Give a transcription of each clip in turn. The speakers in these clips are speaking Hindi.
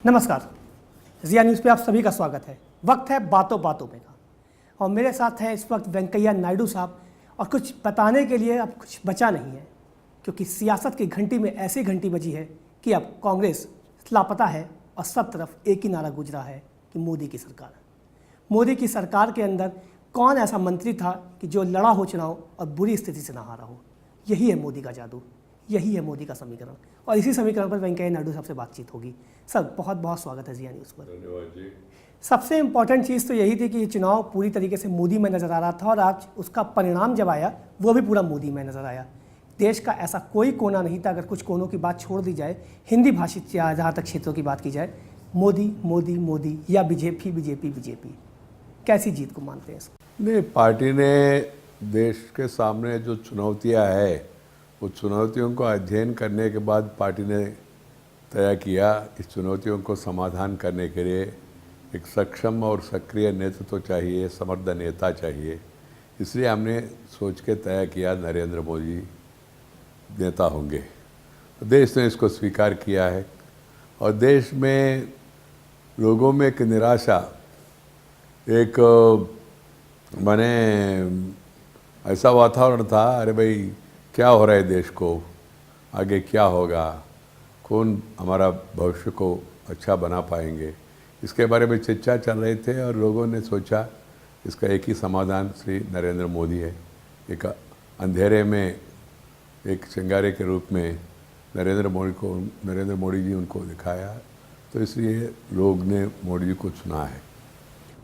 नमस्कार, जिया न्यूज़ पे आप सभी का स्वागत है। वक्त है बातों बातों पे का और मेरे साथ हैं इस वक्त वेंकैया नायडू साहब और कुछ बताने के लिए अब कुछ बचा नहीं है क्योंकि सियासत की घंटी में ऐसी घंटी बजी है कि अब कांग्रेस लापता है और सब तरफ एक ही नारा गूंज रहा है कि मोदी की सरकार। मोदी की सरकार के अंदर कौन ऐसा मंत्री था कि जो लड़ा हो चुनाव और बुरी स्थिति से ना हारा हो। यही है मोदी का जादू, यही है मोदी का समीकरण और इसी समीकरण पर वेंकैया नायडू साहब से बातचीत होगी। सर बहुत बहुत स्वागत है जिया न्यूज़ पर। धन्यवाद जी। सबसे इम्पॉर्टेंट चीज़ तो यही थी कि ये चुनाव पूरी तरीके से मोदी में नज़र आ रहा था और आज उसका परिणाम जब आया वो भी पूरा मोदी में नज़र आया। देश का ऐसा कोई कोना नहीं था, अगर कुछ कोनों की बात छोड़ दी जाए, हिंदी भाषित जहाँ तक क्षेत्रों की बात की जाए, मोदी मोदी मोदी या बीजेपी बीजेपी बीजेपी। कैसी जीत को मानते हैं इसको? नहीं, पार्टी ने देश के सामने जो चुनौतियां है वो चुनौतियों को अध्ययन करने के बाद पार्टी ने तय किया इस चुनौतियों को समाधान करने के लिए एक सक्षम और सक्रिय नेतृत्व चाहिए, समर्थ नेता चाहिए। इसलिए हमने सोच के तय किया नरेंद्र मोदी नेता होंगे। देश ने इसको स्वीकार किया है और देश में लोगों में एक निराशा, एक माने ऐसा वातावरण था, अरे भाई क्या हो रहा है देश को, आगे क्या होगा, कौन हमारा भविष्य को अच्छा बना पाएंगे, इसके बारे में चर्चा चल रहे थे और लोगों ने सोचा इसका एक ही समाधान श्री नरेंद्र मोदी है। एक अंधेरे में एक चिंगारे के रूप में नरेंद्र मोदी जी उनको दिखाया, तो इसलिए लोग ने मोदी जी को चुना है।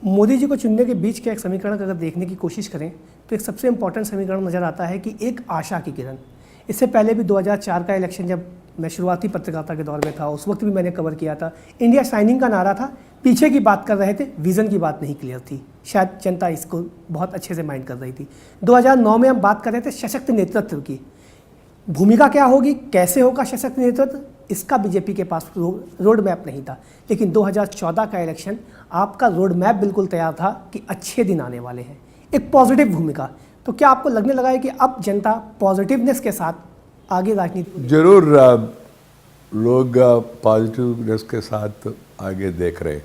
मोदी जी को चुनने के बीच के एक समीकरण अगर देखने की कोशिश करें तो एक सबसे इम्पॉर्टेंट समीकरण नज़र आता है कि एक आशा की किरण। इससे पहले भी 2004 का इलेक्शन जब मैं शुरुआती पत्रकारिता के दौर में था, उस वक्त भी मैंने कवर किया था। इंडिया शाइनिंग का नारा था, पीछे की बात कर रहे थे, विज़न की बात नहीं क्लियर थी। शायद जनता इसको बहुत अच्छे से माइंड कर रही थी। 2009 में हम बात कर रहे थे सशक्त नेतृत्व की। भूमिका क्या होगी, कैसे होगा सशक्त नेतृत्व, इसका बीजेपी के पास रोड मैप नहीं था। लेकिन 2014 का इलेक्शन आपका रोड मैप बिल्कुल तैयार था कि अच्छे दिन आने वाले हैं, एक पॉजिटिव भूमिका। तो क्या आपको लगने लगा है कि अब जनता पॉजिटिवनेस के साथ आगे राजनीति? जरूर लोग पॉजिटिवनेस के साथ आगे देख रहे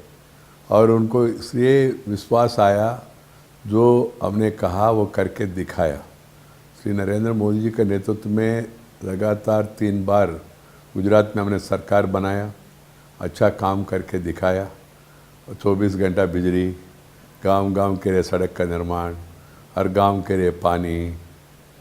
और उनको इसलिए विश्वास आया जो हमने कहा वो करके दिखाया। श्री नरेंद्र मोदी जी के नेतृत्व में लगातार 3 बार गुजरात में हमने सरकार बनाया, अच्छा काम करके दिखाया। 24 घंटा बिजली, गांव-गांव के लिए सड़क का निर्माण, हर गांव के लिए पानी,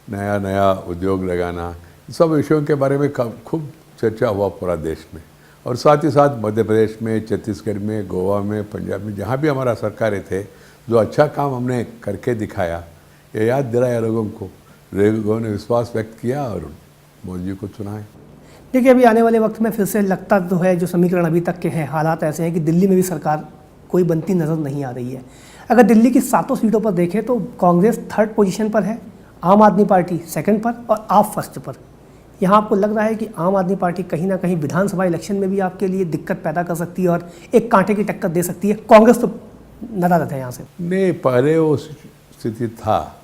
नया नया उद्योग लगाना, सब विषयों के बारे में खूब चर्चा हुआ पूरा देश में। और साथ ही साथ मध्य प्रदेश में, छत्तीसगढ़ में, गोवा में, पंजाब में, जहाँ भी हमारा सरकारें थे, जो अच्छा काम हमने करके दिखाया, ये याद दिलाया लोगों को। लोगों ने विश्वास व्यक्त किया और मोदी जी को चुना है। देखिए, अभी आने वाले वक्त में फिर से लगता तो है, जो समीकरण अभी तक के हैं, हालात ऐसे हैं कि दिल्ली में भी सरकार कोई बनती नज़र नहीं आ रही है। अगर दिल्ली की 7 सीटों पर देखें तो कांग्रेस 3rd पोजीशन पर है, आम आदमी पार्टी 2nd पर और आप 1st पर। यहाँ आपको लग रहा है कि आम आदमी पार्टी कहीं ना कहीं विधानसभा इलेक्शन में भी आपके लिए दिक्कत पैदा कर सकती है और एक कांटे की टक्कर दे सकती है? कांग्रेस तो नदारद है यहाँ से। नहीं, पहले वो स्थिति था,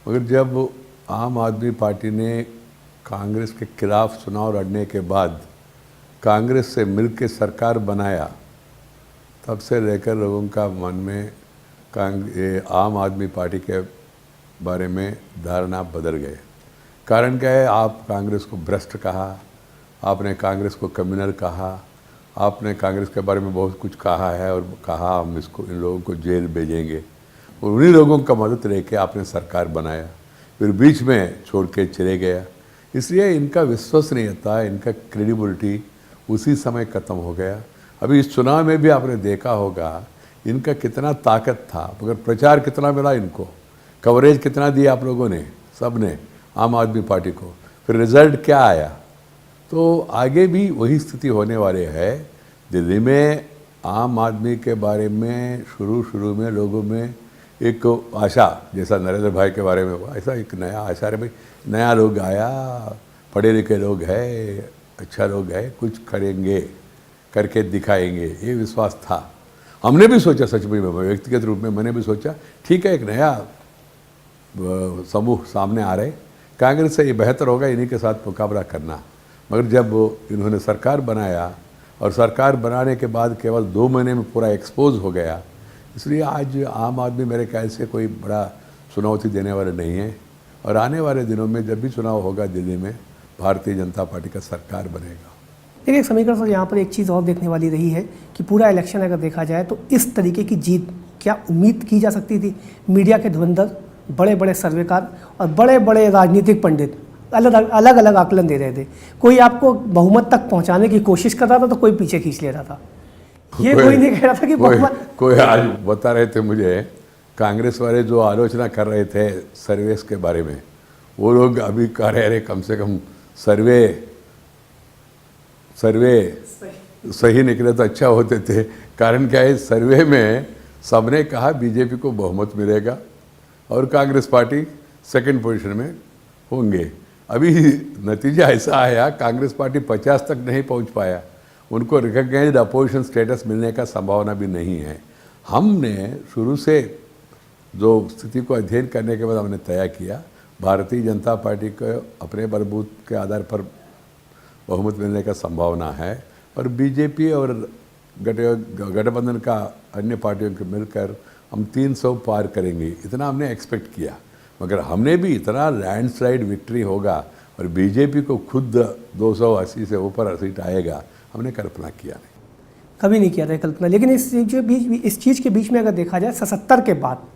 मगर जब आम आदमी पार्टी ने कांग्रेस के खिलाफ चुनाव लड़ने के बाद कांग्रेस से मिलकर सरकार बनाया, तब से लेकर लोगों का मन में आम आदमी पार्टी के बारे में धारणा बदल गए। कारण क्या है? आप कांग्रेस को भ्रष्ट कहा, आपने कांग्रेस को कम्युनल कहा, आपने कांग्रेस के बारे में बहुत कुछ कहा है और कहा हम इन लोगों को जेल भेजेंगे, और उन्हीं लोगों का मदद लेके आपने सरकार बनाया, फिर बीच में छोड़ के चले गया। इसलिए इनका विश्वसनीयता, इनका क्रेडिबिलिटी उसी समय ख़त्म हो गया। अभी इस चुनाव में भी आपने देखा होगा इनका कितना ताकत था, मगर प्रचार कितना मिला इनको, कवरेज कितना दिया आप लोगों ने, सब ने, आम आदमी पार्टी को। फिर रिजल्ट क्या आया? तो आगे भी वही स्थिति होने वाली है। दिल्ली में आम आदमी के बारे में शुरू में लोगों में एक आशा, जैसा नरेंद्र भाई के बारे में हुआ, ऐसा एक नया आशा है, भाई नया लोग आया, पढ़े लिखे लोग हैं, अच्छा लोग हैं, कुछ करेंगे, करके दिखाएंगे, ये विश्वास था। हमने भी सोचा, सच में व्यक्तिगत रूप में मैंने भी सोचा, ठीक है एक नया समूह सामने आ रहे, कांग्रेस से ये बेहतर होगा इन्हीं के साथ मुकाबला करना। मगर जब इन्होंने सरकार बनाया और सरकार बनाने के बाद केवल 2 महीने में पूरा एक्सपोज हो गया। इसलिए आज आम आदमी मेरे ख्याल से कोई बड़ा चुनौती देने वाला नहीं है, और आने वाले दिनों में जब भी चुनाव होगा दिल्ली में भारतीय जनता पार्टी का सरकार बनेगा। देखिए एक समीकरण सर, यहाँ पर एक चीज़ और देखने वाली रही है कि पूरा इलेक्शन अगर देखा जाए तो इस तरीके की जीत क्या उम्मीद की जा सकती थी? मीडिया के धुरंधर, बड़े बड़े सर्वेकार और बड़े बड़े राजनीतिक पंडित अलग अलग आकलन दे रहे थे। कोई आपको बहुमत तक पहुंचाने की कोशिश कर रहा था तो कोई पीछे खींच ले रहा था। ये कोई नहीं कह रहा था कि बहुमत। कोई आज बता रहे थे मुझे, कांग्रेस वाले जो आलोचना कर रहे थे सर्वेस के बारे में, वो लोग अभी कह रहे कम से कम सर्वे सही निकले तो अच्छा होते थे। कारण क्या है, सर्वे में सबने कहा बीजेपी को बहुमत मिलेगा और कांग्रेस पार्टी सेकंड पोजीशन में होंगे। अभी नतीजा ऐसा आया, कांग्रेस पार्टी 50 तक नहीं पहुंच पाया, उनको रिकॉग्नाइज्ड अपोजिशन स्टेटस मिलने का संभावना भी नहीं है। हमने शुरू से जो स्थिति को अध्ययन करने के बाद हमने तय किया, भारतीय जनता पार्टी को अपने बलबूत के आधार पर बहुमत मिलने का संभावना है, और बीजेपी और गठबंधन का अन्य पार्टियों के मिलकर हम 300 पार करेंगे, इतना हमने एक्सपेक्ट किया। मगर हमने भी इतना लैंडस्लाइड विक्ट्री होगा और बीजेपी को खुद 280 से ऊपर सीट आएगा, हमने कल्पना किया नहीं, कभी नहीं किया था कल्पना। लेकिन इस चीज़ के बीच में अगर देखा जाए 77 के बाद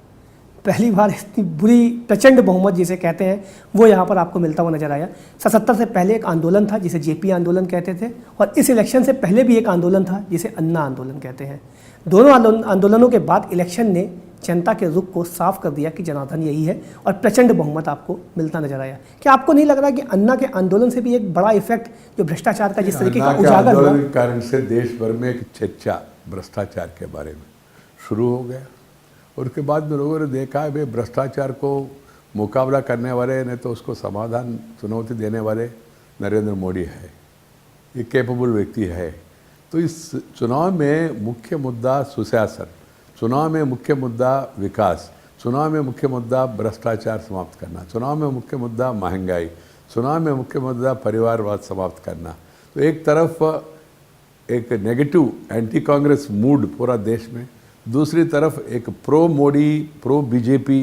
पहली बार इतनी बुरी प्रचंड बहुमत जिसे कहते हैं वो यहाँ पर आपको मिलता हुआ नजर आया। 77 से पहले एक आंदोलन था जिसे जेपी आंदोलन कहते थे, और इस इलेक्शन से पहले भी एक आंदोलन था जिसे अन्ना आंदोलन कहते हैं। दोनों आंदोलनों के बाद इलेक्शन ने जनता के रुख को साफ कर दिया कि जनार्दन यही है, और प्रचंड बहुमत आपको मिलता नजर आया। क्या आपको नहीं लग रहा कि अन्ना के आंदोलन से भी एक बड़ा इफेक्ट जो भ्रष्टाचार का जिस तरीके का उजागर हुआ, कारण से देश भर में एक चर्चा भ्रष्टाचार के बारे में शुरू हो गया, और उसके बाद में लोगों ने देखा है भाई भ्रष्टाचार को मुकाबला करने वाले नहीं तो उसको समाधान चुनौती देने वाले नरेंद्र मोदी है, ये कैपेबल व्यक्ति है। तो इस चुनाव में मुख्य मुद्दा सुशासन, चुनाव में मुख्य मुद्दा विकास, चुनाव में मुख्य मुद्दा भ्रष्टाचार समाप्त करना, चुनाव में मुख्य मुद्दा महंगाई, चुनाव में मुख्य मुद्दा परिवारवाद समाप्त करना। तो एक तरफ एक नेगेटिव एंटी कांग्रेस मूड पूरा देश में, दूसरी तरफ एक pro Modi pro BJP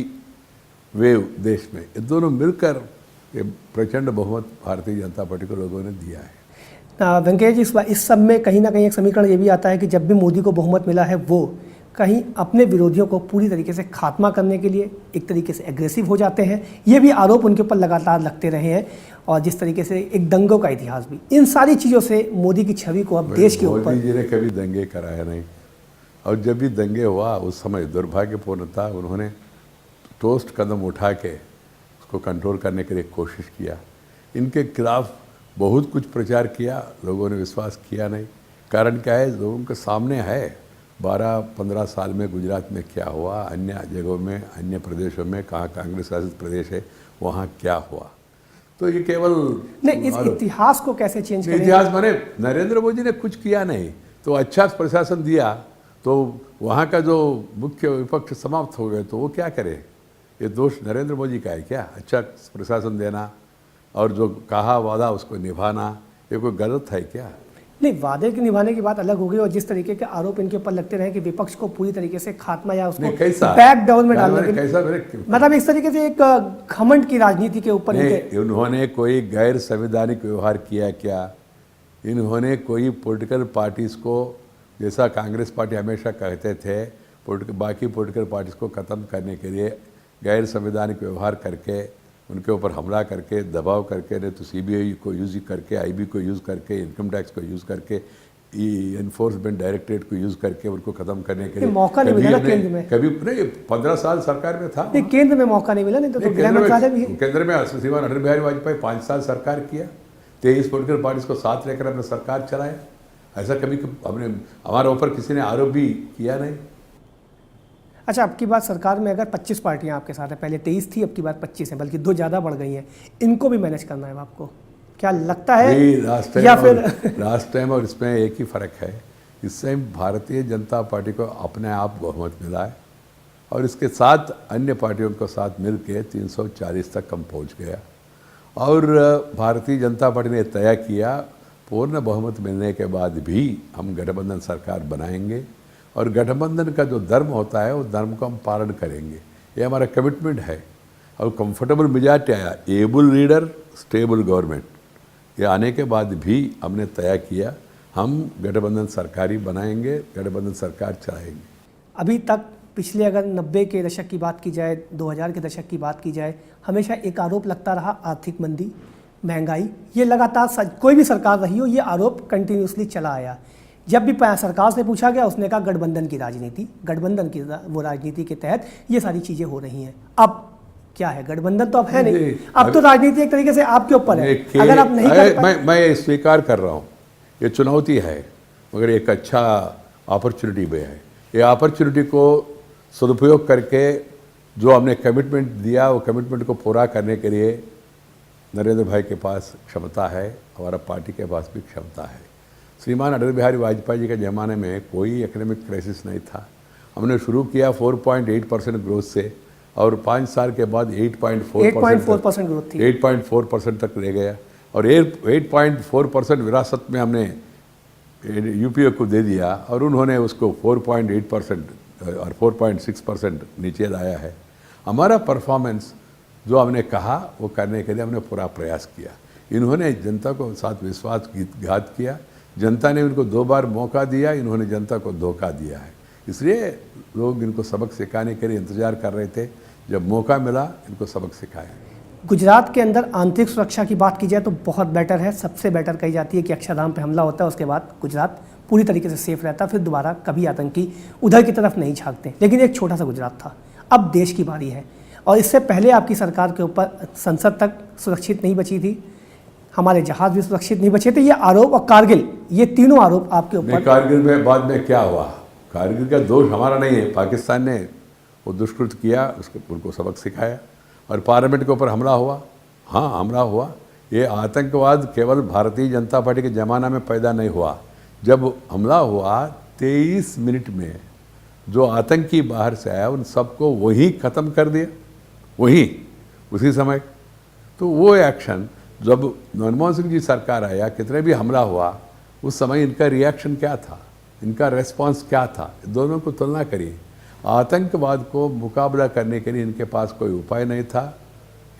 wave देश में, ये दोनों मिलकर ये प्रचंड बहुमत भारतीय जनता पार्टी को लोगों ने दिया है। वेंकटेश जी, इस सब में कहीं ना कहीं एक समीकरण ये भी आता है कि जब भी मोदी को बहुमत मिला है वो कहीं अपने विरोधियों को पूरी तरीके से खात्मा करने के लिए एक तरीके से एग्रेसिव हो जाते हैं। ये भी आरोप उनके ऊपर लगातार लगते रहे हैं, और जिस तरीके से एक दंगों का इतिहास भी, इन सारी चीज़ों से मोदी की छवि को अब देश के ऊपर। मोदी जी ने कभी दंगे कराया नहीं, और जब भी दंगे हुआ उस समय दुर्भाग्यपूर्ण था, उन्होंने ठोस कदम उठा के उसको कंट्रोल करने के लिए कोशिश किया। इनके खिलाफ बहुत कुछ प्रचार किया, लोगों ने विश्वास किया नहीं। कारण क्या है, लोगों के सामने है 12-15 साल में गुजरात में क्या हुआ, अन्य जगहों में अन्य प्रदेशों में, कहाँ कांग्रेस शासित प्रदेश है वहाँ क्या हुआ। तो ये केवल नहीं, इस इतिहास को कैसे चेंज करें? इतिहास माने नरेंद्र मोदी ने कुछ किया नहीं, तो अच्छा प्रशासन दिया तो वहाँ का जो मुख्य विपक्ष समाप्त हो गए, तो वो क्या करे? ये दोष नरेंद्र मोदी का है क्या? अच्छा प्रशासन देना और जो कहा वादा उसको निभाना, ये कोई गलत है क्या? नहीं, वादे के निभाने की बात अलग हो गई, और जिस तरीके के आरोप इनके ऊपर लगते रहे कि विपक्ष को पूरी तरीके से खात्मा या उसको बैक डाउन में डालने के, मतलब इस तरीके से एक घमंड की राजनीति के ऊपर उन्होंने कोई गैर संवैधानिक व्यवहार किया क्या? इन्होंने कोई पॉलिटिकल पार्टीज को, जैसा कांग्रेस पार्टी हमेशा कहते थे, बाकी पॉलिटिकल पार्टीज को ख़त्म करने के लिए गैर संवैधानिक व्यवहार करके, उनके ऊपर हमला करके, दबाव करके, नहीं तो सीबीआई को यूज़ करके, आईबी को यूज़ करके, इनकम टैक्स को यूज़ करके, एनफोर्समेंट डायरेक्टरेट को यूज़ करके उनको ख़त्म करने के लिए मौका नहीं मिला केंद्र में। कभी नहीं, 15 साल सरकार में था, केंद्र में मौका नहीं मिला। नहीं तो केंद्र में श्रीमान अटल बिहारी वाजपेयी 5 साल सरकार किया, 23 पॉलिटिकल पार्टीज को साथ लेकर हमने सरकार चलाया। ऐसा कभी हमने, हमारे ऊपर किसी ने आरोप भी किया नहीं। अच्छा, अब की बात सरकार में अगर 25 पार्टियां आपके साथ है, पहले 23 थी, अब की बात 25 है, बल्कि 2 ज़्यादा बढ़ गई हैं, इनको भी मैनेज करना है आपको, क्या लगता है? या फिर लास्ट टाइम और इसमें एक ही फ़र्क है, इस टाइम भारतीय जनता पार्टी को अपने आप बहुमत मिला है, और इसके साथ अन्य पार्टियों के साथ मिल के 340 तक कम पहुँच गया। और भारतीय जनता पार्टी ने तय किया पूर्ण बहुमत मिलने के बाद भी हम गठबंधन सरकार बनाएंगे और गठबंधन का जो धर्म होता है वो धर्म को हम पालन करेंगे। ये हमारा कमिटमेंट है। और कंफर्टेबल मिजाज आया, एबल लीडर स्टेबल गवर्नमेंट, ये आने के बाद भी हमने तय किया हम गठबंधन सरकार ही बनाएंगे, गठबंधन सरकार चलाएंगे। अभी तक पिछले अगर 90 के दशक की बात की जाए, 2000 के दशक की बात की जाए, हमेशा एक आरोप लगता रहा आर्थिक मंदी, महंगाई, ये लगातार कोई भी सरकार रही हो ये आरोप कंटिन्यूसली चला आया। जब भी सरकार से पूछा गया उसने कहा गठबंधन की राजनीति, गठबंधन की वो राजनीति के तहत ये सारी चीज़ें हो रही हैं। अब क्या है, गठबंधन तो अब है नहीं, अब तो राजनीति एक तरीके से आपके ऊपर है। अगर आप नहीं कर पाए, मैं स्वीकार कर रहा हूँ ये चुनौती है, मगर एक अच्छा अपॉर्चुनिटी भी है। ये अपॉर्चुनिटी को सदुपयोग करके जो हमने कमिटमेंट दिया वो कमिटमेंट को पूरा करने के लिए नरेंद्र भाई के पास क्षमता है, हमारा पार्टी के पास भी क्षमता है। श्रीमान अटल बिहारी वाजपेयी जी के ज़माने में कोई इकोनॉमिक क्राइसिस नहीं था। हमने शुरू किया 4.8% ग्रोथ से और 5 साल के बाद 8.4% ग्रोथ थी, 8.4% तक ले गया और 8.4% विरासत में हमने यूपीए को दे दिया और उन्होंने उसको 4.8% और 4.6% नीचे लाया है। हमारा परफॉर्मेंस जो हमने कहा वो करने के लिए हमने पूरा प्रयास किया। इन्होंने जनता को साथ विश्वासघात किया, जनता ने इनको 2 बार मौका दिया, इन्होंने जनता को धोखा दिया है। इसलिए लोग इनको सबक सिखाने के लिए इंतज़ार कर रहे थे, जब मौका मिला इनको सबक सिखाया। गुजरात के अंदर आंतरिक सुरक्षा की बात की जाए तो बहुत बेटर है, सबसे बेटर कही जाती है कि अक्षरधाम पे हमला होता है उसके बाद गुजरात पूरी तरीके से सेफ रहता, फिर दोबारा कभी आतंकी उधर की तरफ नहीं झांकते। लेकिन एक छोटा सा गुजरात था, अब देश की बारी है। और इससे पहले आपकी सरकार के ऊपर संसद तक सुरक्षित नहीं बची थी, हमारे जहाज भी सुरक्षित नहीं बचे थे। ये आरोप और कारगिल, ये तीनों आरोप आपके ऊपर। कारगिल में बाद में क्या हुआ, कारगिल का दोष हमारा नहीं है, पाकिस्तान ने वो दुष्कृत किया, उसको उनको सबक सिखाया और पार्लियामेंट के ऊपर हमला हुआ। हाँ, हमला हुआ। ये आतंकवाद केवल भारतीय जनता पार्टी के ज़माना में पैदा नहीं हुआ। जब हमला हुआ 23 मिनट में जो आतंकी बाहर से आया उन सबको वही ख़त्म कर दिया, वही उसी समय। तो वो एक्शन जब मनमोहन सिंह जी सरकार आया, कितने भी हमला हुआ उस समय इनका रिएक्शन क्या था, इनका रेस्पॉन्स क्या था, दोनों को तुलना करिए। आतंकवाद को मुकाबला करने के लिए इनके पास कोई उपाय नहीं था,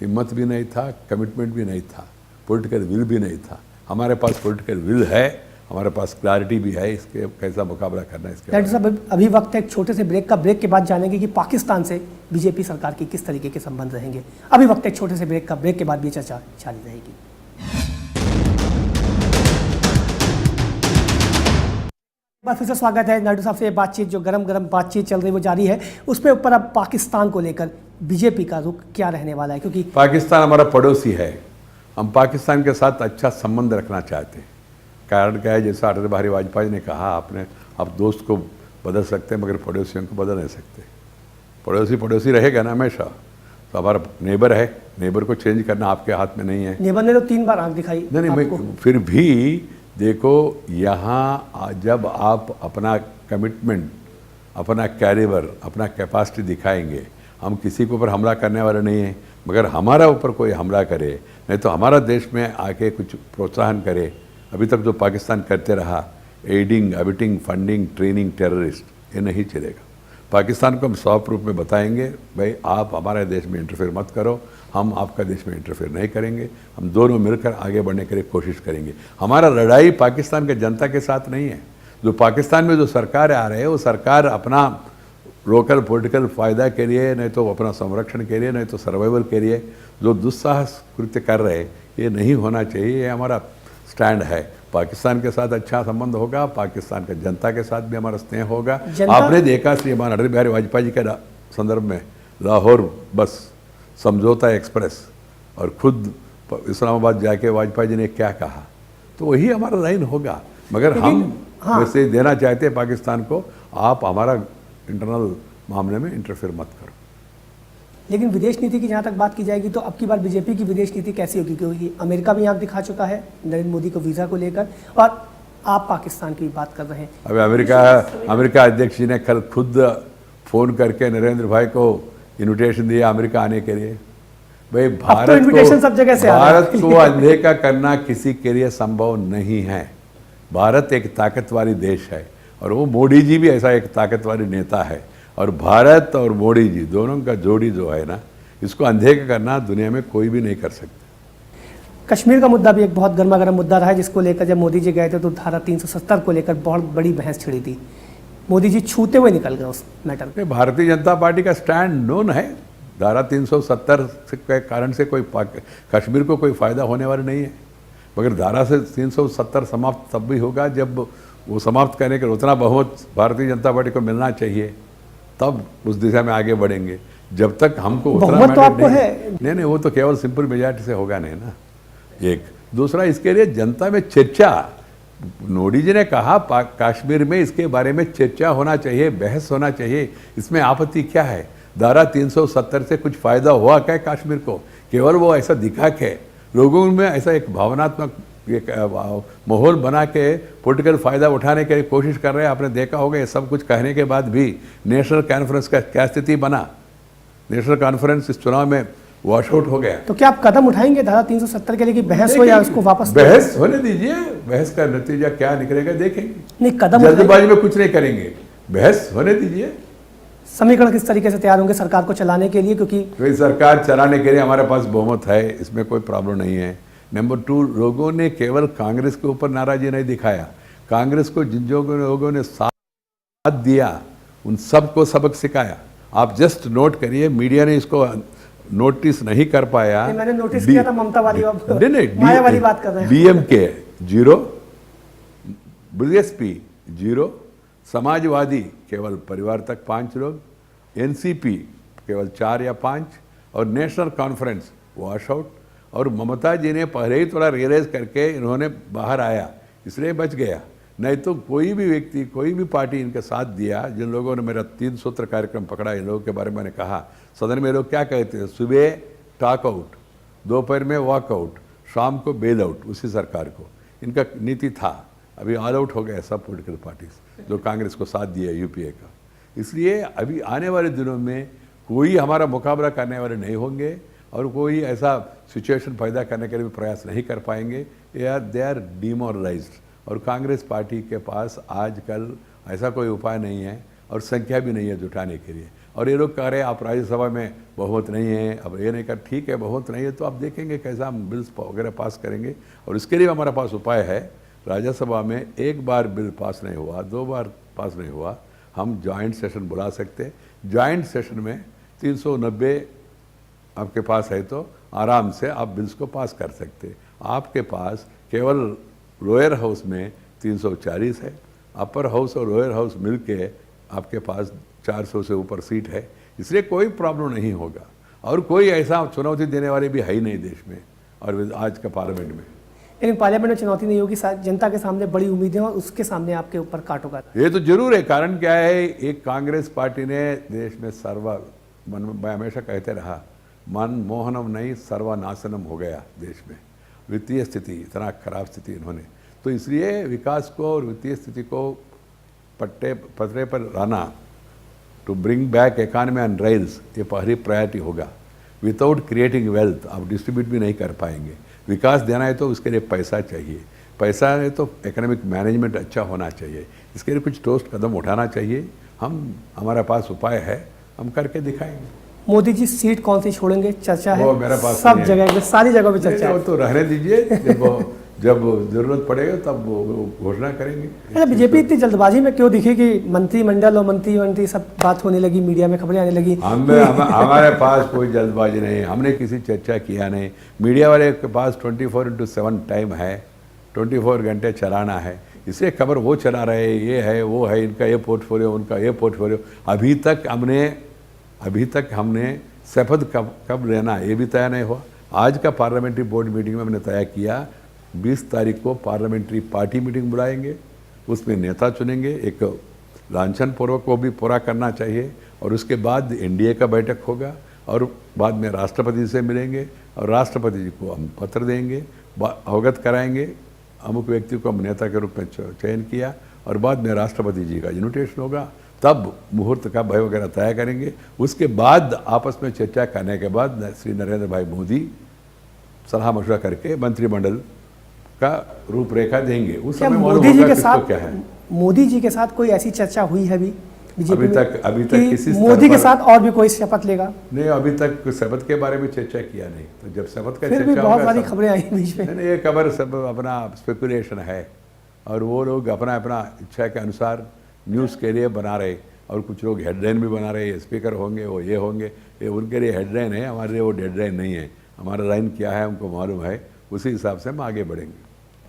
हिम्मत भी नहीं था, कमिटमेंट भी नहीं था, पॉलिटिकल विल भी नहीं था। हमारे पास पॉलिटिकल विल है, हमारे पास क्लैरिटी भी है, इसके कैसा मुकाबला करना है इसके। डॉक्टर साहब, अभी वक्त है एक छोटे से ब्रेक का। ब्रेक के बाद जानेंगे कि पाकिस्तान से बीजेपी सरकार की किस तरीके के संबंध रहेंगे। अभी वक्त है एक छोटे से ब्रेक का, ब्रेक के बाद भी चर्चा जारी रहेगी। बार फिर से स्वागत है। नायडू साहब से बातचीत, जो गरम बातचीत चल रही वो जारी है। उस पर ऊपर अब पाकिस्तान को लेकर बीजेपी का रुख क्या रहने वाला है, क्योंकि पाकिस्तान हमारा पड़ोसी है, हम पाकिस्तान के साथ अच्छा संबंध रखना चाहते हैं। कारण क्या है, जैसा अटल बिहारी वाजपेयी ने कहा, आप दोस्त को बदल सकते हैं मगर पड़ोसियों को बदल नहीं सकते। पड़ोसी रहेगा ना हमेशा। तो हमारा नेबर है, नेबर को चेंज करना आपके हाथ में नहीं है। नेबर ने तो 3 बार आंख दिखाई। नहीं, फिर भी देखो, यहाँ जब आप अपना कमिटमेंट, अपना कैलिबर, अपना कैपेसिटी दिखाएंगे, हम किसी के ऊपर हमला करने वाले नहीं हैं, मगर हमारा ऊपर कोई हमला करे, नहीं तो हमारा देश में आके कुछ प्रोत्साहन करे। अभी तक जो पाकिस्तान करते रहा, एडिंग, अबिटिंग, फंडिंग, ट्रेनिंग टेररिस्ट, ये नहीं चलेगा। पाकिस्तान को हम सॉफ्ट रूप में बताएंगे, भाई आप हमारे देश में इंटरफेयर मत करो, हम आपका देश में इंटरफेयर नहीं करेंगे, हम दोनों मिलकर आगे बढ़ने के लिए कोशिश करेंगे। हमारा लड़ाई पाकिस्तान के जनता के साथ नहीं है। जो पाकिस्तान में जो सरकार आ रहे हैं वो सरकार अपना लोकल पॉलिटिकल फ़ायदा के लिए, नहीं तो अपना संरक्षण के लिए, नहीं तो सर्वाइवल के लिए जो दुस्साहस कृत्य कर रहे हैं, ये नहीं होना चाहिए। ये हमारा स्टैंड है। पाकिस्तान के साथ अच्छा संबंध होगा, पाकिस्तान के जनता के साथ भी हमारा स्नेह होगा। आपने देखा श्रीमान अटल बिहारी वाजपेयी जी के संदर्भ में लाहौर बस समझौता एक्सप्रेस, और खुद इस्लामाबाद जाके वाजपेयी जी ने क्या कहा, तो वही हमारा लाइन होगा। मगर हम वैसे देना चाहते हैं पाकिस्तान को, आप हमारा इंटरनल मामले में इंटरफेयर मत करो। लेकिन विदेश नीति की जहाँ तक बात की जाएगी तो अब की बार बीजेपी की विदेश नीति कैसी होगी, क्योंकि अमेरिका भी आंख दिखा चुका है नरेंद्र मोदी को वीज़ा को लेकर, और आप पाकिस्तान की भी बात कर रहे हैं। अभी अमेरिका अध्यक्ष जी ने कल खुद फ़ोन करके नरेंद्र भाई को इन्विटेशन दिया अमेरिका आने के लिए। भाई अब तो invitation सब जगह से आ रहा है। भारत को अनदेखा करना किसी के लिए संभव नहीं है। भारत एक ताकतवारी देश है और वो मोदी जी भी ऐसा एक ताकतवारी नेता है, और भारत और मोदी जी दोनों का जोड़ी जो है ना, इसको अनदेखा करना दुनिया में कोई भी नहीं कर सकता। कश्मीर का मुद्दा भी एक बहुत गर्मा गर्म मुद्दा रहा है, जिसको लेकर जब मोदी जी गए थे तो धारा 370 को लेकर बहुत बड़ी बहस छिड़ी थी। मोदी जी छूते हुए निकल गए उस मैटर में। भारतीय जनता पार्टी का स्टैंड नोन है। धारा 370 के कारण से कोई कश्मीर को कोई फ़ायदा होने वाला नहीं है, मगर धारा से 370 समाप्त तब भी होगा जब वो समाप्त करने के उतना बहुमत भारतीय जनता पार्टी को मिलना चाहिए, तब उस दिशा में आगे बढ़ेंगे। जब तक हमको उतना बहुमत तो आपको है। नहीं, वो तो केवल सिंपल मेजॉरिटी से होगा नहीं ना। एक दूसरा, इसके लिए जनता में चर्चा, मोदी जी ने कहा कश्मीर में इसके बारे में चर्चा होना चाहिए, बहस होना चाहिए, इसमें आपत्ति क्या है? धारा 370 से कुछ फ़ायदा हुआ क्या कश्मीर को? केवल वो ऐसा दिखा के लोगों में ऐसा एक भावनात्मक एक माहौल बना के पॉलिटिकल फ़ायदा उठाने की कोशिश कर रहे हैं। आपने देखा होगा, ये सब कुछ कहने के बाद भी नेशनल कॉन्फ्रेंस का क्या स्थिति बना? नेशनल कॉन्फ्रेंस इस चुनाव में वॉश आउट हो गया। तो क्या आप कदम उठाएंगे धारा 370 के लिए कि बहस हो या उसको वापस? बहस होने दीजिए, बहस का नतीजा क्या निकलेगा देखेंगे। नहीं, कदम जल्दबाजी में कुछ नहीं करेंगे, बहस होने दीजिए। समीकरण किस तरीके से तैयार होंगे सरकार को चलाने के लिए? क्योंकि कोई सरकार चलाने के लिए हमारे पास बहुमत है, इसमें कोई प्रॉब्लम नहीं है। नंबर 2, लोगों ने केवल कांग्रेस के ऊपर नाराजी नहीं दिखाया, कांग्रेस को जिन लोगों ने साथ दिया उन सबको सबक सिखाया। आप जस्ट नोट करिए, मीडिया ने इसको नोटिस नहीं कर पाया। मैंने नोटिस किया था, ममता वाली नहीं, वाली बात कर रहे हैं। डीएमके 0, बीएसपी 0, समाजवादी केवल परिवार तक 5 लोग, एनसीपी केवल 4 या 5, और नेशनल कॉन्फ्रेंस वॉश आउट। और ममता जी ने पहले ही थोड़ा रियलाइज करके इन्होंने बाहर आया, इसलिए बच गया। नहीं तो कोई भी व्यक्ति, कोई भी पार्टी इनके साथ दिया। जिन लोगों ने मेरा 3 सूत्र कार्यक्रम पकड़ा, इन लोगों के बारे में मैंने कहा, सदन में लोग क्या कहते हैं, सुबह टॉक आउट, दोपहर में वॉकआउट, शाम को बेल आउट। उसी सरकार को इनका नीति था। अभी ऑल आउट हो गया सब पॉलिटिकल पार्टीज जो कांग्रेस को साथ दिया यूपीए का। इसलिए अभी आने वाले दिनों में कोई हमारा मुकाबला करने वाले नहीं होंगे और कोई ऐसा सिचुएशन पैदा करने के लिए भी प्रयास नहीं कर पाएंगे। They are demoralized. और कांग्रेस पार्टी के पास आजकल ऐसा कोई उपाय नहीं है और संख्या भी नहीं है जुटाने के लिए। और ये लोग कह रहे हैं आप राज्यसभा में बहुमत नहीं है, अब ये नहीं कर, ठीक है बहुमत नहीं है तो आप देखेंगे कैसा हम बिल्स वगैरह पास करेंगे। और इसके लिए हमारा पास उपाय है। राज्यसभा में एक बार बिल पास नहीं हुआ, 2 बार पास नहीं हुआ, हम जॉइंट सेशन बुला सकते। जॉइंट सेशन में 390 आपके पास है तो आराम से आप बिल्स को पास कर सकते। आपके पास केवल लोअर हाउस में 340 है, अपर हाउस और लोअर हाउस मिलके आपके पास 400 से ऊपर सीट है, इसलिए कोई प्रॉब्लम नहीं होगा। और कोई ऐसा चुनौती देने वाले भी है ही नहीं देश में और आज का पार्लियामेंट में। लेकिन पार्लियामेंट में चुनौती नहीं होगी, जनता के सामने बड़ी उम्मीदें और उसके सामने आपके ऊपर काट होगा। ये तो जरूर है। कारण क्या है, एक कांग्रेस पार्टी ने देश में मैं हमेशा कहते रहा, मनमोहनम नहीं सर्वनाशनम हो गया देश में। वित्तीय स्थिति इतना खराब स्थिति इन्होंने, तो इसलिए विकास को और वित्तीय स्थिति को पटरे पर लाना, to bring back economy on rails, ये पहली प्रायोरिटी होगा। विदाउट क्रिएटिंग वेल्थ आप डिस्ट्रीब्यूट भी नहीं कर पाएंगे। विकास देना है तो उसके लिए पैसा चाहिए, पैसा है तो इकोनॉमिक मैनेजमेंट अच्छा होना चाहिए। इसके लिए कुछ ठोस कदम उठाना चाहिए। हमारे पास उपाय है, हम करके दिखाएंगे। मोदी जी सीट कौन सी छोड़ेंगे, चर्चा है? वो मेरे पास सब जगह, सारी जगह पे चर्चा है। तो रहने दीजिए, जब जरूरत पड़ेगा तब वो घोषणा करेंगे। अच्छा, बीजेपी इतनी जल्दबाजी में क्यों दिखी कि मंत्रिमंडल और मंत्री सब बात होने लगी, मीडिया में खबरें आने लगी? हमारे पास कोई जल्दबाजी नहीं, हमने किसी चर्चा किया नहीं। मीडिया वाले के पास 24/7 टाइम है, 24 घंटे चलाना है, इससे खबर वो चला रहे, ये है वो है, इनका ये पोर्टफोलियो, उनका ये पोर्टफोलियो। अभी तक हमने शपथ कब लेना ये भी तय नहीं हुआ। आज का पार्लियामेंट्री बोर्ड मीटिंग में हमने तय किया 20 तारीख को पार्लियामेंट्री पार्टी मीटिंग बुलाएंगे, उसमें नेता चुनेंगे। एक लांछन पूर्वक को भी पूरा करना चाहिए और उसके बाद एनडीए का बैठक होगा और बाद में राष्ट्रपति से मिलेंगे और राष्ट्रपति जी को हम पत्र देंगे, अवगत कराएंगे। अमुक व्यक्ति को हम नेता के रूप में चयन किया और बाद में राष्ट्रपति जी का इन्विटेशन होगा, तब मुहूर्त का भय वगैरह तय करेंगे। उसके बाद आपस में चर्चा करने के बाद श्री नरेंद्र भाई मोदी सलाह मशवरा करके मंत्रिमंडल का रूपरेखा देंगे। उस क्या समय मोदी जी के किसको साथ क्या है। मोदी जी के साथ कोई ऐसी चर्चा हुई है बीजेपी अभी तक कि किसी मोदी के साथ और भी कोई शपथ लेगा? नहीं, अभी तक शपथ के बारे में चर्चा किया नहीं। तो जब शपथ का फिर चर्चा भी बहुत होगा सारी खबरें आई बीच में। नहीं, ये खबर सब अपना स्पेकुलेशन है और वो लोग अपना अपना इच्छा के अनुसार न्यूज़ के लिए बना रहे और कुछ लोग हेडलाइन भी बना रहे, स्पीकर होंगे, वो ये होंगे, ये उनके लिए हेडलाइन है, हमारे लिए वो डेडलाइन नहीं है। हमारा लाइन क्या है उनको मालूम है, उसी हिसाब से हम आगे बढ़ेंगे।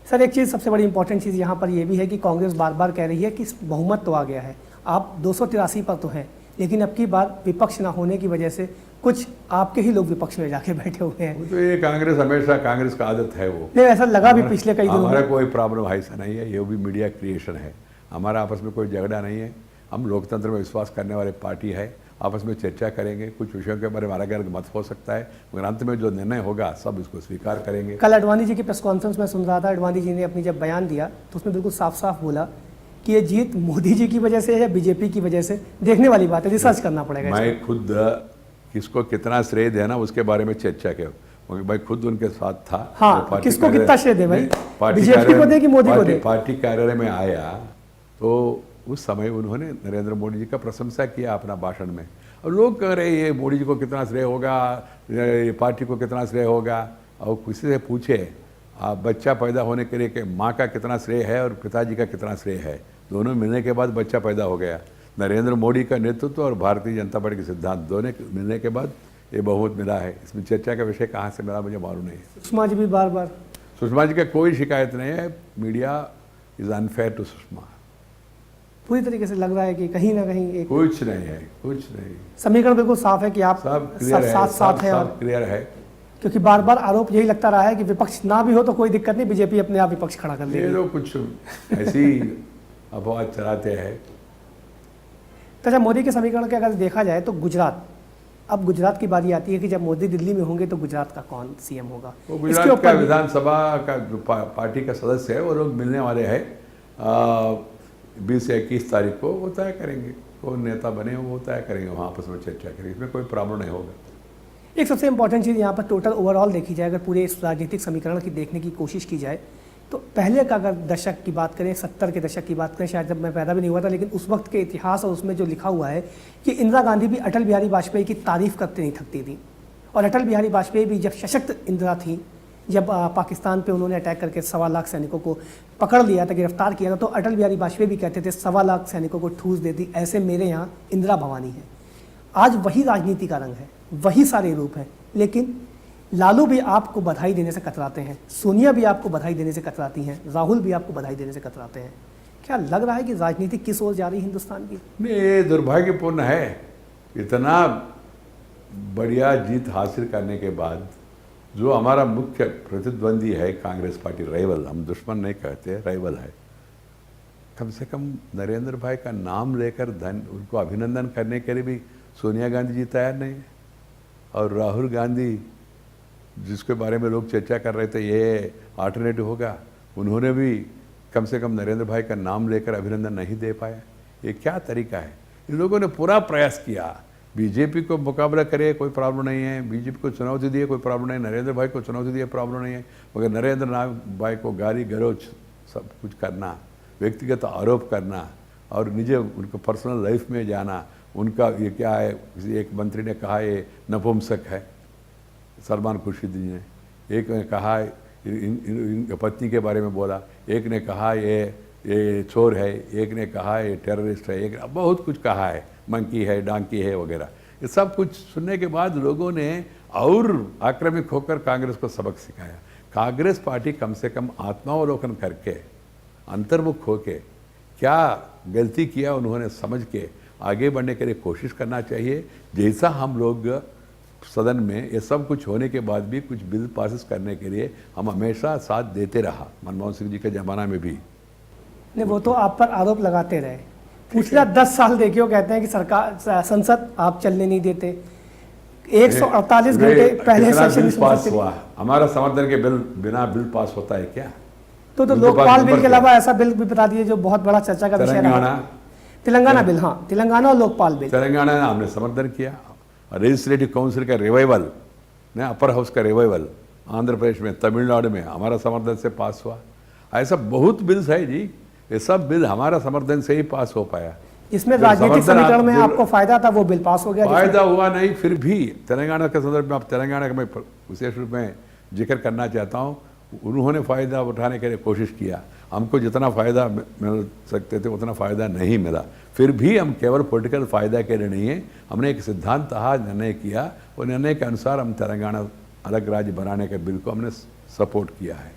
सर एक चीज़ सबसे बड़ी इंपॉर्टेंट चीज़ यहाँ पर ये भी है कि कांग्रेस बार बार कह रही है कि बहुमत तो आ गया है, आप 283 पर तो हैं, लेकिन अब की बार विपक्ष ना होने की वजह से कुछ आपके ही लोग विपक्ष में जाके बैठे हुए हैं। वो तो ये कांग्रेस हमेशा कांग्रेस का आदत है वो। नहीं, ऐसा लगा भी पिछले कई दिनों हमारा में। कोई प्रॉब्लम ऐसा नहीं है, ये भी मीडिया क्रिएशन है। हमारा आपस में कोई झगड़ा नहीं है। हम लोकतंत्र में विश्वास करने वाले पार्टी है। आपस में चर्चा करेंगे, कुछ विषयों के बारे में अलग अलग मत हो सकता है, मगर अंत में जो निर्णय होगा सब इसको स्वीकार करेंगे। कल अडवाणी जी की प्रेस कॉन्फ्रेंस में सुन रहा था, अडवाणी जी ने अपनी जब बयान दिया तो उसमें बिल्कुल साफ साफ बोला कि ये जीत मोदी जी की वजह से है या बीजेपी की वजह से, देखने वाली बात है, रिसर्च करना पड़ेगा। मैं खुद किसको कितना श्रेय देना उसके बारे में चर्चा किया, क्योंकि भाई खुद उनके साथ था। हाँ, किसको कितना श्रेय दे भाई, बीजेपी को दे कि मोदी को दे? पार्टी कार्यालय में आया तो उस समय उन्होंने नरेंद्र मोदी जी का प्रशंसा किया अपना भाषण में। और लोग कह रहे ये मोदी जी को कितना श्रेय होगा, ये पार्टी को कितना श्रेय होगा। और किसी से पूछे आप बच्चा पैदा होने के लिए कि माँ का कितना श्रेय है और पिताजी का कितना श्रेय है, दोनों मिलने के बाद बच्चा पैदा हो गया। नरेंद्र मोदी का नेतृत्व और भारतीय जनता पार्टी के सिद्धांत दोनों मिलने के बाद ये बहुत मिला है। इसमें चर्चा का विषय कहाँ से मिला मुझे मालूम नहीं है। सुषमा जी भी बार बार, सुषमा जी का कोई शिकायत नहीं है। Media is unfair to Sushma. पूरी तरीके से लग रहा है कि कहीं ना कहीं एक कुछ नहीं है, कुछ नहीं। समीकरण बिल्कुल साफ है कि आप सब क्लियर है, साथ साथ है। और क्लियर है, क्योंकि बार बार आरोप यही लगता रहा है कि विपक्ष ना भी हो तो कोई दिक्कत नहीं, बीजेपी अपने आप विपक्ष खड़ा कर ये लेगी। लोग कुछ ऐसी अफवाह चलाते हैं। तो अच्छा, मोदी के समीकरण के अगर देखा जाए तो गुजरात, अब गुजरात की बारी आती है कि जब मोदी दिल्ली में होंगे तो गुजरात का कौन सीएम होगा? वो गुजरात का विधानसभा का जो पार्टी का सदस्य है वो लोग मिलने वाले हैं 20 से 21 तारीख को। वो तय करेंगे कौन नेता बने, वो तय करेंगे, वहाँ आपस में चर्चा करेंगे, इसमें कोई प्रॉब्लम नहीं होगा। एक सबसे इंपॉर्टेंट चीज़ यहाँ पर टोटल ओवरऑल देखी जाए, अगर पूरे इस राजनीतिक समीकरण की देखने की कोशिश की जाए तो पहले का अगर दशक की बात करें, 70 के दशक की बात करें, शायद जब मैं पैदा भी नहीं हुआ था, लेकिन उस वक्त के इतिहास और उसमें जो लिखा हुआ है कि इंदिरा गांधी भी अटल बिहारी वाजपेयी की तारीफ करते नहीं थकती थी। और अटल बिहारी वाजपेयी भी जब सशक्त इंदिरा थी, जब पाकिस्तान पे उन्होंने अटैक करके 1.25 लाख सैनिकों को पकड़ लिया था, गिरफ्तार किया था, तो अटल बिहारी वाजपेयी भी कहते थे 1.25 लाख सैनिकों को ठूस दे दी, ऐसे मेरे यहाँ इंदिरा भवानी है। आज वही राजनीति का रंग है, वही सारे रूप हैं, लेकिन लालू भी आपको बधाई देने से कतराते हैं, सोनिया भी आपको बधाई देने से कतराती हैं, राहुल भी आपको बधाई देने से कतराते हैं। क्या लग रहा है कि राजनीति किस ओर जा रही है हिंदुस्तान की? नहीं, ये दुर्भाग्यपूर्ण है। इतना बढ़िया जीत हासिल करने के बाद जो हमारा मुख्य प्रतिद्वंदी है कांग्रेस पार्टी, राइवल, हम दुश्मन नहीं कहते, राइवल है, कम से कम नरेंद्र भाई का नाम लेकर उनको अभिनंदन करने के लिए भी सोनिया गांधी जी तैयार नहीं है। और राहुल गांधी जिसके बारे में लोग चर्चा कर रहे थे ये अल्टरनेटिव होगा, उन्होंने भी कम से कम नरेंद्र भाई का नाम लेकर अभिनंदन नहीं दे पाया। ये क्या तरीका है? इन लोगों ने पूरा प्रयास किया, बीजेपी को मुकाबला करे कोई प्रॉब्लम नहीं है, बीजेपी को चुनौती दिए कोई प्रॉब्लम नहीं, नरेंद्र भाई को चुनौती दिए प्रॉब्लम नहीं है, मगर नरेंद्र भाई को गाली गलौज सब कुछ करना, व्यक्तिगत आरोप करना और निजे उनको पर्सनल लाइफ में जाना, उनका ये क्या है, किसी एक मंत्री ने कहा ये नपुंसक है, सलमान खुर्शीद जी ने, एक ने कहा इन पत्नी के बारे में बोला, एक ने कहा ये चोर है, एक ने कहा ये टेररिस्ट है, एक बहुत कुछ कहा है, मंकी है, डांकी है वगैरह। ये सब कुछ सुनने के बाद लोगों ने और आक्रामक होकर कांग्रेस को सबक सिखाया। कांग्रेस पार्टी कम से कम आत्मावलोकन करके, अंतर्मुख होके क्या गलती किया उन्होंने समझ के आगे बढ़ने के लिए कोशिश करना चाहिए। जैसा हम लोग सदन में ये सब कुछ होने के बाद भी कुछ बिल पास करने के लिए हम हमेशा साथ देते रहा, मनमोहन सिंह जी के ज़माना में भी। नहीं, वो तो आप पर आरोप लगाते रहे, पिछला 10 साल देखियो, कहते हैं कि सरकार संसद आप चलने नहीं देते, 148 घंटे पहले सेशन पास हुआ, हमारा समर्थन के बिल बिना बिल पास होता है क्या? तो लोकपाल बिल के अलावा ऐसा बिल भी बता दिए जो बहुत बड़ा चर्चा का विषय रहा। तेलंगाना बिल, हाँ, तेलंगाना और लोकपाल बिल। तेलंगाना ने हमने समर्थन किया। लेजिस्लेटिव काउंसिल का रिवाइवल, अपर हाउस का रिवाइवल आंध्र प्रदेश में, तमिलनाडु में हमारा समर्थन से पास हुआ। ऐसा बहुत बिल्स है जी, ये सब बिल हमारा समर्थन से ही पास हो पाया। जिसमें राजनीतिक समीकरण में आपको फायदा था वो बिल पास हो गया। फायदा हुआ नहीं, फिर भी तेलंगाना के संदर्भ में, आप तेलंगाना का मैं विशेष रूप में जिक्र करना चाहता हूँ, उन्होंने फ़ायदा उठाने के लिए कोशिश किया। हमको जितना फ़ायदा मिल सकते थे उतना फ़ायदा नहीं मिला, फिर भी हम केवल पॉलिटिकल फ़ायदा के लिए नहीं है, हमने एक सिद्धांत निर्णय किया, और निर्णय के अनुसार हम तेलंगाना अलग राज्य बनाने के बिल को हमने सपोर्ट किया है।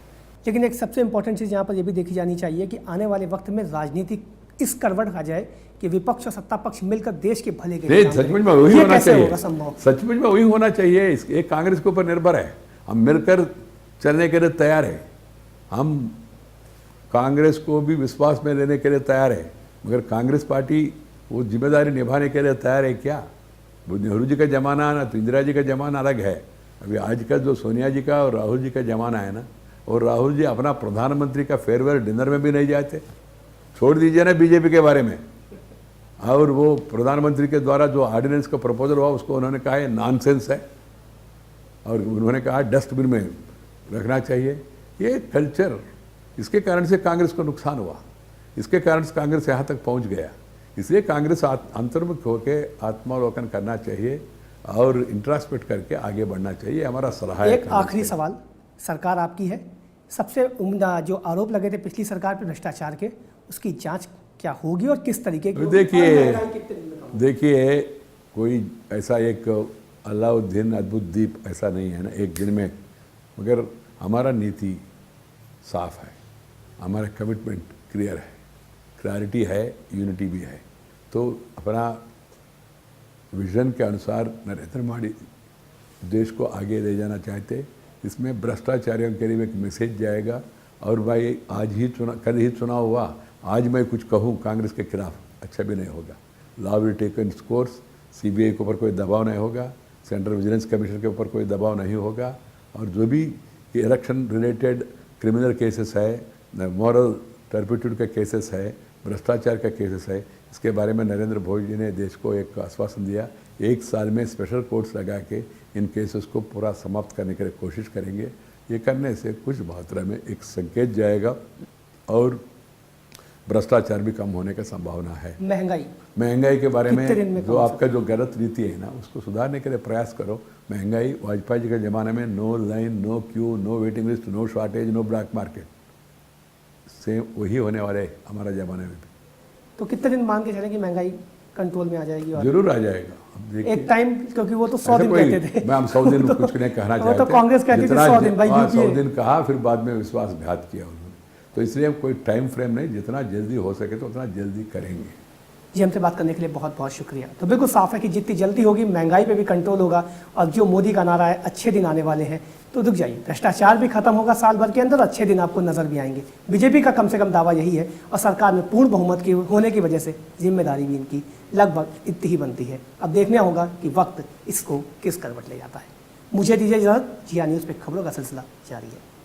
लेकिन एक सबसे इंपॉर्टेंट चीज़ यहाँ पर ये भी देखी जानी चाहिए कि आने वाले वक्त में राजनीति इस करवट खा जाए कि विपक्ष और सत्ता पक्ष मिलकर देश के भले के लिए सचमुच में वही होना चाहिए, संभव सचमुच में वही होना चाहिए। एक कांग्रेस के ऊपर निर्भर है, हम मिलकर चलने के लिए तैयार है, हम कांग्रेस को भी विश्वास में लेने के लिए तैयार है, मगर कांग्रेस पार्टी वो जिम्मेदारी निभाने के लिए तैयार है क्या? नेहरू जी का ज़माना ना तो इंदिरा जी का ज़माना अलग है। अभी आज का जो सोनिया जी का और राहुल जी का ज़माना है ना, और राहुल जी अपना प्रधानमंत्री का फेयरवेल डिनर में भी नहीं जाते, छोड़ दीजिए ना बीजेपी के बारे में। और वो प्रधानमंत्री के द्वारा जो ऑर्डिनेंस का प्रपोजल हुआ उसको उन्होंने कहा है नॉनसेंस है, और उन्होंने कहा डस्टबिन में रखना चाहिए। ये कल्चर, इसके कारण से कांग्रेस को नुकसान हुआ, इसके कारण से कांग्रेस यहाँ तक पहुँच गया। इसलिए कांग्रेस अंतर्मुख होकर आत्मावलोकन करना चाहिए और इंट्रास्पेक्ट करके आगे बढ़ना चाहिए, हमारा सलाह है। एक आखिरी सवाल, सरकार आपकी है, सबसे उम्दा जो आरोप लगे थे पिछली सरकार पर भ्रष्टाचार के, उसकी जांच क्या होगी और किस तरीके की? देखिए कोई ऐसा एक अलाउद्दीन अद्भुत दीप ऐसा नहीं है ना एक दिन में, मगर हमारा नीति साफ है, हमारा कमिटमेंट क्लियर है, क्लैरिटी है, यूनिटी भी है। तो अपना विजन के अनुसार नरेंद्र मोदी देश को आगे ले जाना चाहते, इसमें भ्रष्टाचारियों के लिए एक मैसेज जाएगा। और भाई कल ही चुनाव हुआ, आज मैं कुछ कहूँ कांग्रेस के खिलाफ अच्छा भी नहीं होगा। Law will take in course, CBI के ऊपर कोई दबाव नहीं होगा, सेंट्रल विजिलेंस कमीशन के ऊपर कोई दबाव नहीं होगा, और जो भी इलेक्शन रिलेटेड क्रिमिनल केसेस है, मॉरल टर्पिट्यूड के केसेस है, भ्रष्टाचार का केसेस है, इसके बारे में नरेंद्र मोदी जी ने देश को एक आश्वासन दिया, 1 साल में स्पेशल कोर्ट्स लगा के इन केसेस को पूरा समाप्त करने के लिए कोशिश करेंगे। ये करने से कुछ मात्रा में एक संकेत जाएगा और भ्रष्टाचार भी कम होने का संभावना है। महंगाई के बारे में जो आपका जो गलत नीति है ना, उसको सुधारने के लिए प्रयास करो। महंगाई वाजपेयी जी के ज़माने में no line, no queue, no waiting list, no shortage, no black market, same वही होने वाले हमारा ज़माने में भी। तो कितने दिन मान के चलें कि महंगाई कंट्रोल में आ जाएगी? और जरूर आ जाएगा। एक टाइम, क्योंकि वो तो 100 दिन कहते थे, मैं हम 100 दिन कुछ नहीं कहना चाहते, तो कांग्रेस कहती थी 100 दिन, भाई 100 दिन कहा, फिर बाद में विश्वासघात किया उन्होंने। तो इसलिए हम कोई टाइम फ्रेम नहीं, जितना जल्दी हो सके तो उतना जल्दी करेंगे। जी, हमसे बात करने के लिए बहुत बहुत शुक्रिया। तो बिल्कुल साफ है कि जितनी जल्दी होगी महंगाई पे भी कंट्रोल होगा, और जो मोदी का नारा है अच्छे दिन आने वाले हैं, तो रुक जाइए, भ्रष्टाचार भी खत्म होगा साल भर के अंदर, अच्छे दिन आपको नजर भी आएंगे। बीजेपी का कम से कम दावा यही है, और सरकार में पूर्ण बहुमत की होने की वजह से जिम्मेदारी भी इनकी लगभग इतनी ही बनती है। अब देखना होगा कि वक्त इसको किस करवट ले जाता है। मुझे दीजिए इजाजत, जिया न्यूज़ पे खबरों का सिलसिला जारी है।